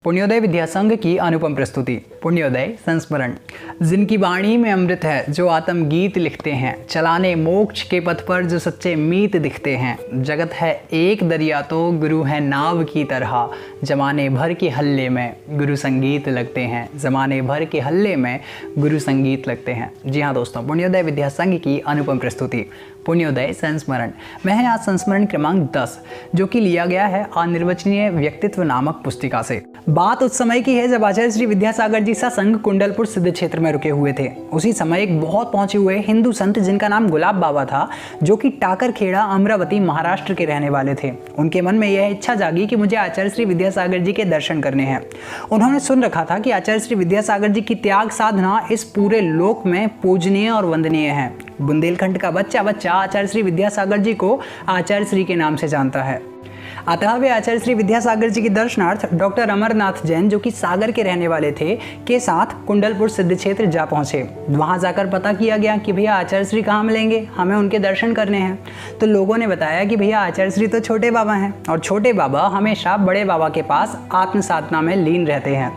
पुण्योदय विद्या संघ की अनुपम प्रस्तुति पुण्योदय संस्मरण। जिनकी वाणी में अमृत है, जो आत्म गीत लिखते हैं, चलाने मोक्ष के पथ पर जो सच्चे मीत दिखते हैं। जगत है एक दरिया तो गुरु है नाव की तरह, जमाने भर के हल्ले में गुरु संगीत लगते हैं। जमाने भर के हल्ले में गुरु संगीत लगते हैं। जी हाँ दोस्तों, पुण्योदय विद्या संघ की अनुपम प्रस्तुति पुण्योदय संस्मरण में है आज संस्मरण क्रमांक 10, जो कि लिया गया है अनिर्वचनीय व्यक्तित्व नामक पुस्तिका से। बात उस समय की है जब आचार्य श्री विद्यासागर जी सत्संग कुंडलपुर सिद्ध क्षेत्र में रुके हुए थे। उसी समय एक बहुत पहुंचे हुए हिंदू संत जिनका नाम गुलाब बाबा था, जो कि टाकरखेड़ा अमरावती महाराष्ट्र के रहने वाले थे। उनके मन में यह इच्छा जागी कि मुझे आचार्य श्री विद्यासागर जी के दर्शन करने हैं। उन्होंने सुन रखा था कि आचार्य श्री विद्यासागर जी की त्याग साधना इस पूरे लोक में पूजनीय और वंदनीय है। बुंदेलखंड का बच्चा बच्चा आचार्य श्री विद्यासागर जी को आचार्य श्री के नाम से जानता है। अतः वे आचार्य श्री विद्यासागर जी के दर्शनार्थ डॉक्टर अमरनाथ जैन, जो कि सागर के रहने वाले थे, के साथ कुंडलपुर सिद्ध क्षेत्र जा पहुंचे। वहां जाकर पता किया गया कि भैया आचार्य श्री कहाँ मिलेंगे, हमें उनके दर्शन करने हैं। तो लोगों ने बताया कि भैया आचार्य श्री तो छोटे बाबा हैं और छोटे बाबा हमेशा बड़े बाबा के पास आत्म साधना में लीन रहते हैं।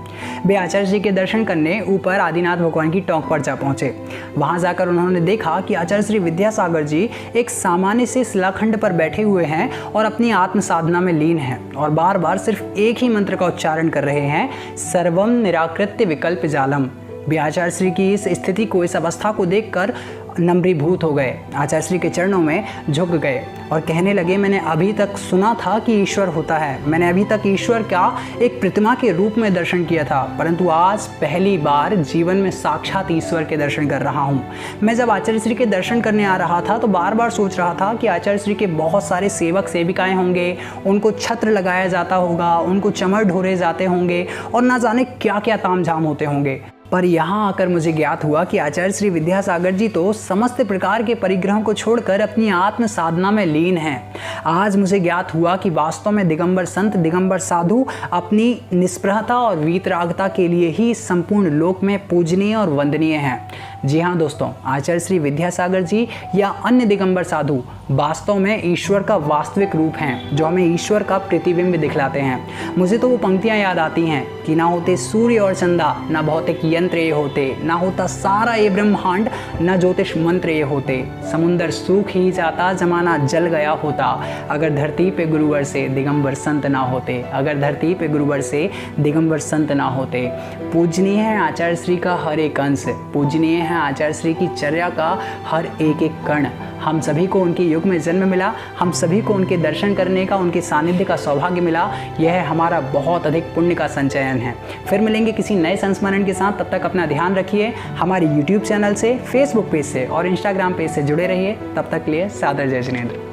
वे आचार्य जी के दर्शन करने ऊपर आदिनाथ भगवान की टोंक पर जा पहुंचे। वहां जाकर उन्होंने देखा कि आचार्य श्री विद्यासागर जी एक सामान्य से शिलाखंड पर बैठे हुए हैं और अपनी आत्म साधना में लीन हैं और बार बार सिर्फ एक ही मंत्र का उच्चारण कर रहे हैं, सर्वम निराकृत्य विकल्प जालम। वे आचार्य श्री की इस स्थिति को, इस अवस्था को देखकर नम्रीभूत हो गए, आचार्य श्री के चरणों में झुक गए और कहने लगे, मैंने अभी तक सुना था कि ईश्वर होता है, मैंने अभी तक ईश्वर का एक प्रतिमा के रूप में दर्शन किया था, परंतु आज पहली बार जीवन में साक्षात ईश्वर के दर्शन कर रहा हूँ। मैं जब आचार्य श्री के दर्शन करने आ रहा था तो बार बार सोच रहा था कि आचार्य श्री के बहुत सारे सेवक सेविकाएं होंगे, उनको छत्र लगाया जाता होगा, उनको चमर ढोरे जाते होंगे और ना जाने क्या क्या तामझाम होते होंगे। पर यहाँ आकर मुझे ज्ञात हुआ कि आचार्य श्री विद्यासागर जी तो समस्त प्रकार के परिग्रहों को छोड़कर अपनी आत्म साधना में लीन हैं। आज मुझे ज्ञात हुआ कि वास्तव में दिगंबर संत, दिगंबर साधु अपनी निष्प्रहता और वीतरागता के लिए ही संपूर्ण लोक में पूजनीय और वंदनीय हैं। जी हाँ दोस्तों, आचार्य श्री विद्यासागर जी या अन्य दिगंबर साधु वास्तव में ईश्वर का वास्तविक रूप हैं, जो हमें ईश्वर का प्रतिबिंब दिखलाते हैं। मुझे तो वो पंक्तियाँ याद आती हैं कि ना होते सूर्य और चंदा, ना भौतिक यंत्र ये होते, ना होता सारा ये ब्रह्मांड, ना ज्योतिष मंत्र ये होते, समुंदर सूख ही जाता, जमाना जल गया होता, अगर धरती पे गुरुवर से दिगंबर संत ना होते, अगर धरती पे गुरुवर से दिगंबर संत ना होते। पूजनीय है आचार्य श्री का हर एक अंश, पूजनीय है आचार्य श्री की चर्या का हर एक एक कण। हम सभी को उनके युग में जन्म मिला, हम सभी को उनके दर्शन करने का, उनके सानिध्य का सौभाग्य मिला। यह हमारा बहुत अधिक पुण्य का संचयन है। फिर मिलेंगे किसी नए संस्मरण के साथ, तब तक अपना ध्यान रखिए। हमारे YouTube चैनल से, Facebook पेज से और Instagram पेज से जुड़े रहिए। तब तक लिए सादर जय जिनेंद्र।